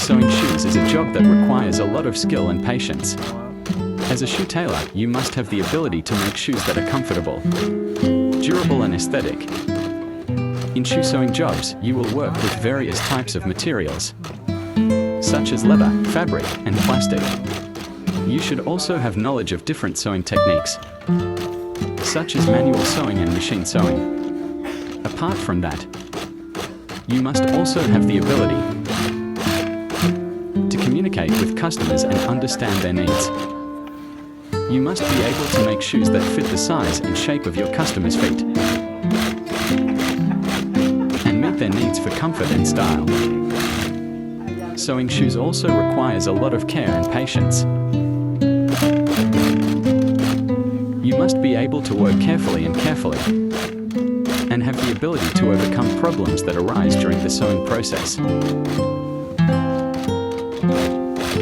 Sewing shoes is a job that requires a lot of skill and patience. As a shoe tailor, you must have the ability to make shoes that are comfortable, durable and aesthetic. In shoe sewing jobs, you will work with various types of materials, such as leather, fabric, and plastic. You should also have knowledge of different sewing techniques, such as manual sewing and machine sewing. Apart from that, you must also have the ability to communicate with customers and understand their needs. You must be able to make shoes that fit the size and shape of your customers' feet and meet their needs for comfort and style. Sewing shoes also requires a lot of care and patience. You must be able to work carefully and have the ability to overcome problems that arise during the sewing process.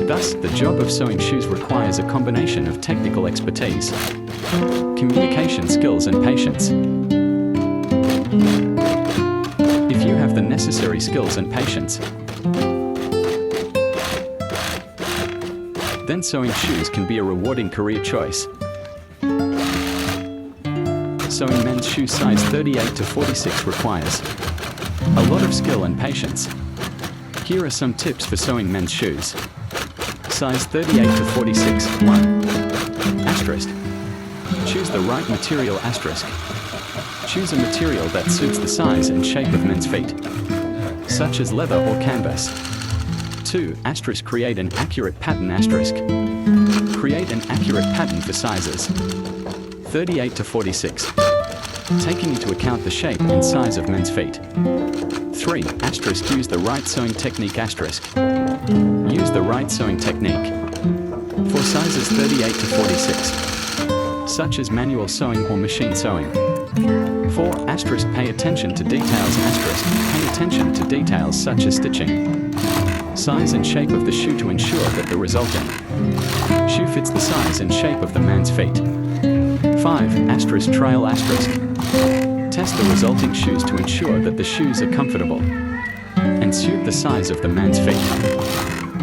Thus, the job of sewing shoes requires a combination of technical expertise, communication skills and patience. If you have the necessary skills and patience, then sewing shoes can be a rewarding career choice. Sewing men's shoes size 38 to 46 requires a lot of skill and patience. Here are some tips for sewing men's shoes. Size 38 to 46. 1. Asterisk. Choose the right material. Asterisk. Choose a material that suits the size and shape of men's feet, such as leather or canvas. 2. Asterisk. Create an accurate pattern. Asterisk. Create an accurate pattern for sizes 38 to 46, taking into account the shape and size of men's feet. 3. Asterisk. Use the right sewing technique. Asterisk. Use the right sewing technique for sizes 38 to 46, such as manual sewing or machine sewing. 4. Asterisk. Pay attention to details. Asterisk. Pay attention to details such as stitching, size and shape of the shoe to ensure that the resulting shoe fits the size and shape of the man's feet. 5. Asterisk. Trial. Asterisk. Test the resulting shoes to ensure that the shoes are comfortable and suit the size of the man's feet.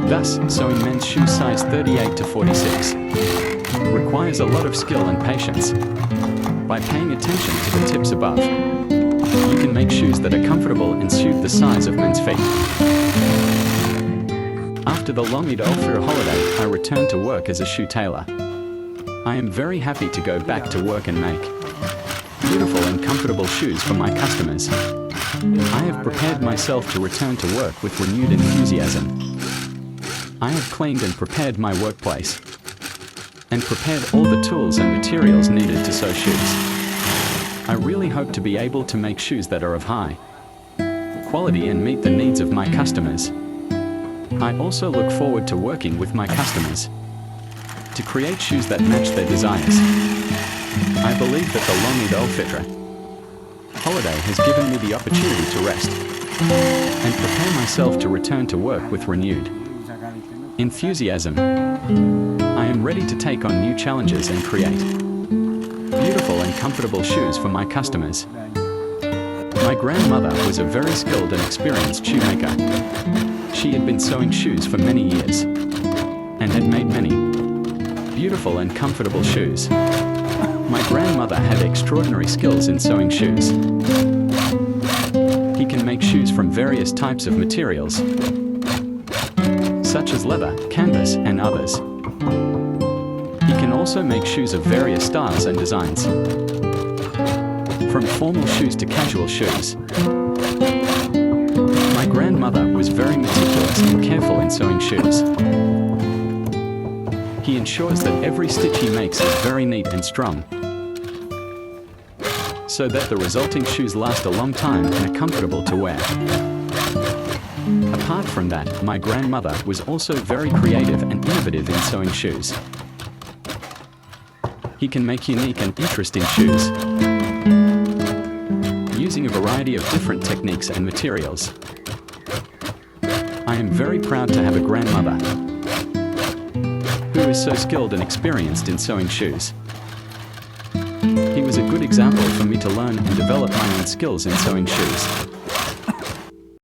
Thus, sewing men's shoe size 38 to 46 requires a lot of skill and patience. By paying attention to the tips above, you can make shoes that are comfortable and suit the size of men's feet. After the long Eid al-Fitr holiday, I returned to work as a shoe tailor. I am very happy to go back to work and make beautiful and comfortable shoes for my customers. I have prepared myself to return to work with renewed enthusiasm. I have cleaned and prepared my workplace and prepared all the tools and materials needed to sew shoes. I really hope to be able to make shoes that are of high quality and meet the needs of my customers. I also look forward to working with my customers to create shoes that match their desires. I believe that the long Eid al-Fitr holiday has given me the opportunity to rest and prepare myself to return to work with renewed enthusiasm. I am ready to take on new challenges and create beautiful and comfortable shoes for my customers. My grandmother was a very skilled and experienced shoemaker. She had been sewing shoes for many years and had made many beautiful and comfortable shoes. My grandmother had extraordinary skills in sewing shoes. He can make shoes from various types of materials, such as leather, canvas, and others. He can also make shoes of various styles and designs, from formal shoes to casual shoes. My grandmother was very meticulous and careful in sewing shoes. He ensures that every stitch he makes is very neat and strong, so that the resulting shoes last a long time and are comfortable to wear. Apart from that, my grandmother was also very creative and innovative in sewing shoes. He can make unique and interesting shoes, using a variety of different techniques and materials. I am very proud to have a grandmother who is so skilled and experienced in sewing shoes. He was a good example for me to learn and develop my own skills in sewing shoes.